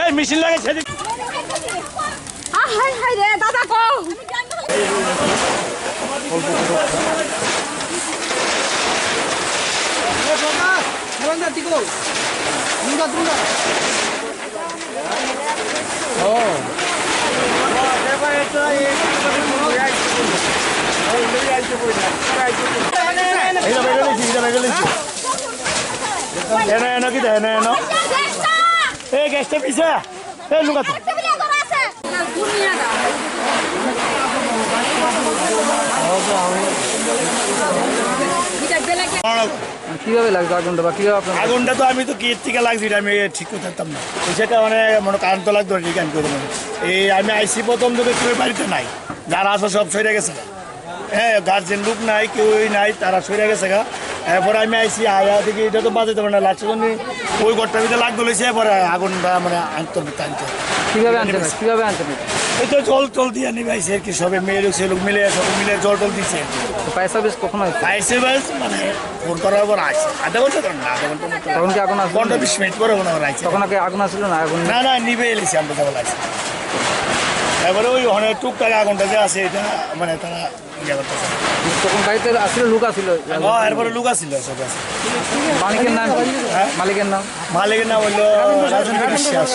এই মেশিন লাগে সেদিক হাই হাই রে দাদা কো এনো কি দেয় এনো এই গ্যাসটা পিছা এই লুকা তো কিভাবে লাগছে আগুনটা বা কিভাবে আপনার আগুনটা তো আমি তো কি থেকে লাগছি আমি ঠিক করতে পারতাম না সেটা মানে মনে কারেন্ট তো লাগতো ঠিক আমি করতে এই আমি আইসি প্রথম থেকে কেউ বাড়িতে নাই যারা আছে সব সরে গেছে হ্যাঁ গার্জেন লোক নাই কেউই নাই তারা সরে গেছে গা এরপরে আমি আইসি আয়া দেখি এটা তো বাজাতে পারে না লাস্টের জন্য ওই ঘরটার ভিতরে লাগ ধরেছে এরপরে আগুনটা মানে আনতে কিভাবে আনছেন কিভাবে আনছেন এই তো জল দিয়ে নিবে আইসি আর কি সবে মেয়ে লোক সে লোক মিলে সব মিলে জল দিচ্ছে ফায়ার সার্ভিস কখন হয় ফায়ার সার্ভিস মানে ফোন করার পর আসছে আধা ঘন্টা ধরুন না আধা ঘন্টা তখন কি আগুন আসলো 15-20 মিনিট পরে মনে হয় আসছে তখন আগে আগুন আসলো না আগুন না নিবে এলেছি আমরা যাবো লাগছে এবারে ওই অনেক টুকটাক আগুনটা যে আছে এটা মানে তারা ইয়ে করতেছে তখন গাড়িতে আসলে লোক আসছিল এরপরে লোক আসছিল সব আছে মালিকের নাম মালিকের নাম হইলো রাজেন্দ্র বিশ্বাস